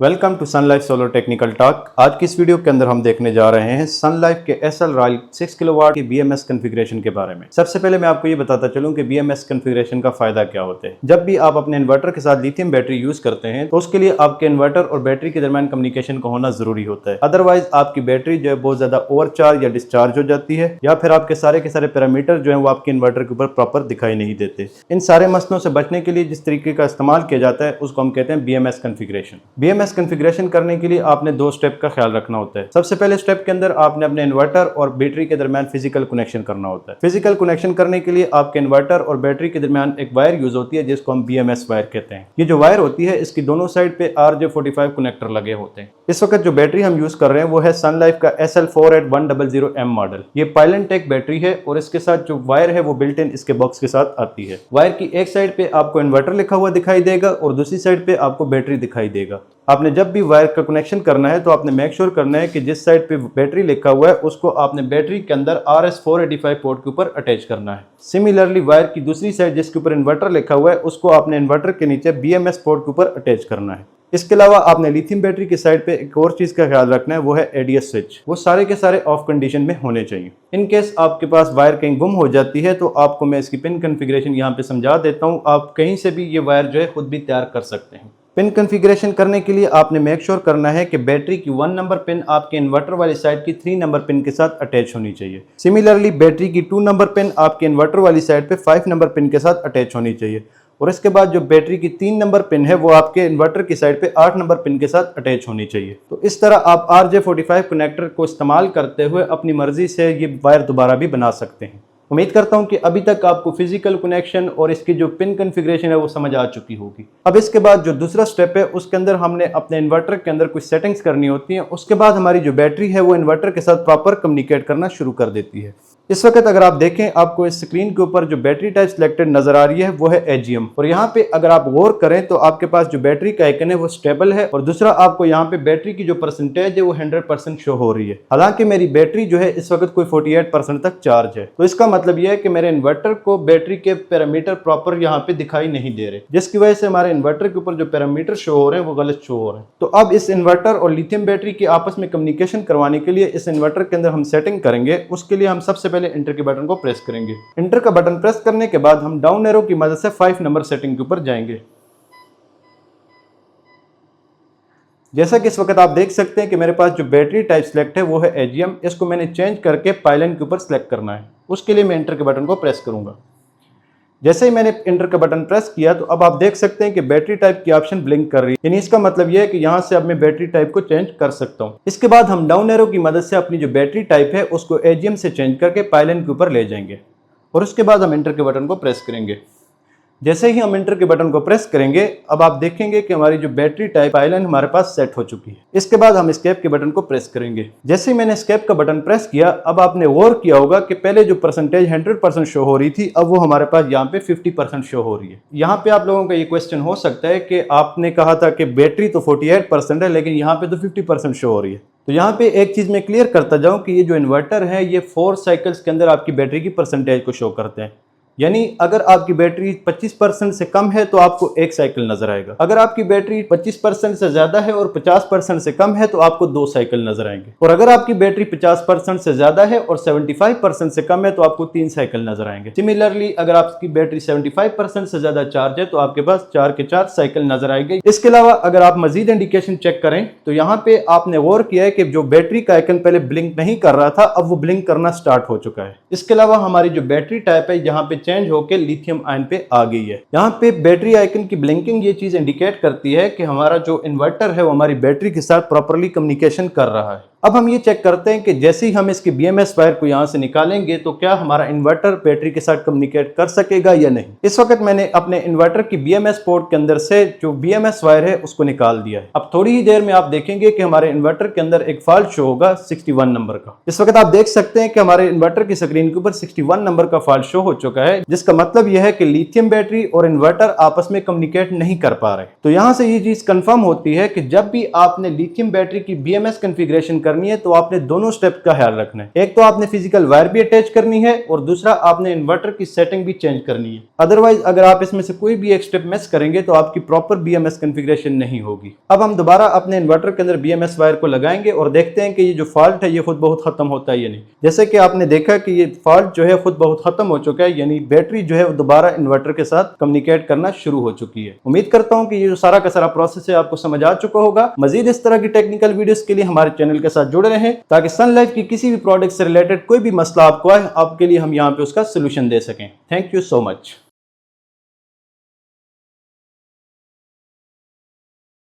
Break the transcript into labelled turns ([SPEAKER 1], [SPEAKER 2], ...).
[SPEAKER 1] Welcome to Sun Life solar technical talk. आज की इस वीडियो के अंदर हम देखने जा रहे हैं सन लाइफ के एसएल रॉयल 6 किलोवाट की बीएमएस कॉन्फ़िगरेशन के बारे में। सबसे पहले मैं आपको ये बताता चलूं कि बीएमएस कॉन्फ़िगरेशन का फायदा क्या होता है। जब भी आप अपने इन्वर्टर के साथ लिथियम बैटरी यूज करते हैं तो उसके लिए आपके इन्वर्टर और बैटरी के दरमियान कम्युनिकेशन का होना जरूरी होता है। अदरवाइज आपकी बैटरी जो है बहुत ज्यादा ओवरचार्ज या डिस्चार्ज हो जाती है, या फिर आपके सारे के सारे पैरामीटर जो है वो आपके इन्वर्टर के ऊपर प्रॉपर दिखाई नहीं देते। इन सारे मसलों से बचने के लिए जिस तरीके का इस्तेमाल किया जाता है उसको हम कहते हैं बीएमएस कॉन्फ़िगरेशन। बीएमएस कॉन्फ़िगरेशन करने के लिए आपने दो स्टेप का ख्याल रखना होता है। सबसे पहले स्टेप के अंदर आपने अपने इन्वर्टर और बैटरी के दरमियान फिजिकल कनेक्शन करना होता है। फिजिकल कनेक्शन करने के लिए आपके इन्वर्टर और बैटरी के दरमियान एक वायर यूज होती है जिसको हम बीएमएस वायर कहते हैं। ये जो वायर होती है इसकी दोनों साइड पे RJ45 कनेक्टर लगे होते हैं। इस वक्त जो बैटरी हम यूज कर रहे हैं वो है सन लाइफ का SL48100M मॉडल। ये पाइलनटेक बैटरी है और इसके साथ जो वायर है वो बिल्ट इन इसके बॉक्स के साथ आती है। वायर की एक साइड पे आपको इन्वर्टर लिखा हुआ दिखाई देगा और दूसरी साइड पे आपको बैटरी दिखाई देगा। आपने जब भी वायर का कनेक्शन करना है तो आपने मेक श्योर करना है कि जिस साइड पे बैटरी लिखा हुआ है उसको आपने बैटरी के अंदर RS485 पोर्ट के ऊपर अटैच करना है। सिमिलरली वायर की दूसरी साइड जिसके ऊपर इन्वर्टर लिखा हुआ है उसको आपने इन्वर्टर के नीचे BMS पोर्ट के ऊपर अटैच करना है। इसके अलावा आपने लिथियम बैटरी की साइड पे एक और चीज का ख्याल रखना है, वो है ADS स्विच। वो सारे के सारे ऑफ कंडीशन में होने चाहिए। इन केस आपके पास वायर कहीं गुम हो जाती है तो आपको मैं इसकी पिन कॉन्फ़िगरेशन यहाँ पे समझा देता हूँ। आप कहीं से भी ये वायर जो है खुद भी तैयार कर सकते हैं। पिन कॉन्फ़िगरेशन करने के लिए आपने मेक श्योर करना है कि बैटरी की 1 नंबर पिन आपके इन्वर्टर वाली साइड की 3 नंबर पिन के साथ अटैच होनी चाहिए। सिमिलरली बैटरी की 2 नंबर पिन आपके इन्वर्टर वाली साइड पे 5 नंबर पिन के साथ अटैच होनी चाहिए। और इसके बाद जो बैटरी की 3 नंबर पिन है वो आपके इन्वर्टर की साइड पे 8 नंबर पिन के साथ अटैच होनी चाहिए। तो इस तरह आप RJ45 कनेक्टर को इस्तेमाल करते हुए अपनी मर्जी से ये वायर दोबारा भी बना सकते हैं। उम्मीद करता हूं कि अभी तक आपको फिजिकल कनेक्शन और इसकी जो पिन कॉन्फ़िगरेशन है वो समझ आ चुकी होगी। अब इसके बाद जो दूसरा स्टेप है उसके अंदर हमने अपने इन्वर्टर के अंदर कुछ सेटिंग्स करनी होती हैं। उसके बाद हमारी जो बैटरी है वो इन्वर्टर के साथ प्रॉपर कम्युनिकेट करना शुरू कर देती है। इस वक्त अगर आप देखें आपको इस स्क्रीन के ऊपर जो बैटरी टाइप सिलेक्टेड नजर आ रही है वो है AGM। और यहाँ पे अगर आप गौर करें तो आपके पास जो बैटरी का आइकन है वो स्टेबल है और दूसरा आपको यहाँ पे बैटरी की जो परसेंटेज है वो 100% शो हो रही है। हालांकि मेरी बैटरी जो है इस वक्त कोई 48% तक चार्ज है। तो इसका मतलब यह है कि मेरे इन्वर्टर को बैटरी के पैरामीटर प्रॉपर यहाँ पे दिखाई नहीं दे रहे, जिसकी वजह से हमारे इन्वर्टर के ऊपर जो पैरामीटर शो हो रहे हैं वो गलत शो हो रहे हैं। तो अब इस इन्वर्टर और लिथियम बैटरी की आपस में कम्युनिकेशन करवाने के लिए इस इन्वर्टर के अंदर हम सेटिंग करेंगे। उसके लिए हम सबसे पहले इंटर के बटन को प्रेस करेंगे। इंटर का बटन प्रेस करने के बाद हम डाउन एरो की मदद से 5 नंबर सेटिंग के ऊपर जाएंगे। जैसा कि इस वक्त आप देख सकते हैं कि मेरे पास जो बैटरी टाइप सिलेक्ट है वो है AGM। इसको मैंने चेंज करके पाइलन के ऊपर सिलेक्ट करना है। उसके लिए मैं इंटर के बटन को प्रेस करूंगा। जैसे ही मैंने इंटर का बटन प्रेस किया तो अब आप देख सकते हैं कि बैटरी टाइप की ऑप्शन ब्लिंक कर रही है। यानी इसका मतलब यह है कि यहां से अब मैं बैटरी टाइप को चेंज कर सकता हूं। इसके बाद हम डाउन एरो की मदद से अपनी जो बैटरी टाइप है उसको AGM से चेंज करके पाइलन के ऊपर ले जाएंगे और उसके बाद हम इंटर के बटन को प्रेस करेंगे। जैसे ही हम इंटर के बटन को प्रेस करेंगे अब आप देखेंगे कि हमारी जो बैटरी टाइप पाइलन हमारे पास सेट हो चुकी है। इसके बाद हम एस्केप के बटन को प्रेस करेंगे। जैसे ही मैंने एस्केप का बटन प्रेस किया अब आपने गौर किया होगा कि पहले जो परसेंटेज 100% शो हो रही थी अब वो हमारे पास यहाँ पे 50% शो हो रही है। यहाँ पे आप लोगों का ये क्वेश्चन हो सकता है कि आपने कहा था कि बैटरी तो 48% है लेकिन यहाँ पे तो 50% शो हो रही है। तो यहाँ पे एक चीज मैं क्लियर करता जाऊं कि ये जो इन्वर्टर है ये 4 साइकिल्स के अंदर आपकी बैटरी की परसेंटेज को शो करते हैं। यानी अगर आपकी बैटरी 25% से कम है तो आपको 1 साइकिल नजर आएगा। अगर आपकी बैटरी 25% से ज्यादा है और 50% से कम है तो आपको 2 साइकिल नजर आएंगे। और अगर आपकी बैटरी 50% से ज्यादा है और 75% से कम है तो आपको 3 साइकिल नजर आएंगे। सिमिलरली अगर आपकी बैटरी 75% से ज्यादा चार्ज है तो आपके पास 4 के 4 साइकिल नजर आएंगे। इसके अलावा अगर आप मजीद इंडिकेशन चेक करें तो यहाँ पे आपने गौर किया है कि जो बैटरी का आइकन पहले ब्लिंक नहीं कर रहा था अब वो ब्लिंक करना स्टार्ट हो चुका है। इसके अलावा हमारी जो बैटरी टाइप है यहाँ पे चेंज होकर लिथियम आयन पे आ गई है। यहाँ पे बैटरी आइकन की ब्लिंकिंग ये चीज इंडिकेट करती है कि हमारा जो इन्वर्टर है वो हमारी बैटरी के साथ प्रॉपर्ली कम्युनिकेशन कर रहा है। अब हम ये चेक करते हैं कि जैसे ही हम इसकी BMS वायर को यहाँ से निकालेंगे तो क्या हमारा इन्वर्टर बैटरी के साथ कम्युनिकेट कर सकेगा या नहीं। इस वक्त मैंने अपने इन्वर्टर की BMS पोर्ट के अंदर से जो BMS वायर है उसको निकाल दिया है। अब थोड़ी ही देर में आप देखेंगे कि हमारे इन्वर्टर के अंदर एक फॉल्ट शो होगा 61 नंबर का। इस वक्त आप देख सकते हैं कि हमारे इन्वर्टर की स्क्रीन के ऊपर 61 नंबर का फॉल्ट शो हो चुका है, जिसका मतलब यह है कि लिथियम बैटरी और इन्वर्टर आपस में कम्युनिकेट नहीं कर पा रहे। तो यहाँ से ये चीज कंफर्म होती है कि जब भी आपने लिथियम बैटरी की BMS कॉन्फ़िगरेशन करनी है तो आपने दोनों स्टेप का ख्याल रखना है। एक तो आपने फिजिकल वायर भी अटैच करनी है और दूसरा आपने इन्वर्टर की सेटिंग भी चेंज करनी है। अदरवाइज अगर आप इसमें से कोई भी एक स्टेप मिस करेंगे तो आपकी प्रॉपर BMS कॉन्फ़िगरेशन नहीं होगी। अब हम दोबारा अपने इन्वर्टर के अंदर BMS वायर को लगाएंगे और देखते हैं कि ये जो फॉल्ट है ये खुद बहुत खत्म होता है या नहीं। जैसे कि आपने देखा कि ये फॉल्ट जो है खुद बहुत खत्म हो चुका है, यानी बैटरी जो है दोबारा इन्वर्टर के साथ कम्युनिकेट करना शुरू हो चुकी है। उम्मीद करता हूं कि ये जो सारा का सारा प्रोसेस है आपको समझ आ चुका होगा। मजीद इस तरह की टेक्निकल वीडियोस के लिए हमारे चैनल के साथ जुड़े रहें ताकि सन लाइफ की किसी भी प्रोडक्ट से रिलेटेड कोई भी मसला आपको आए, आपके लिए हम यहाँ पे उसका सोल्यूशन दे सकें। Thank you so much.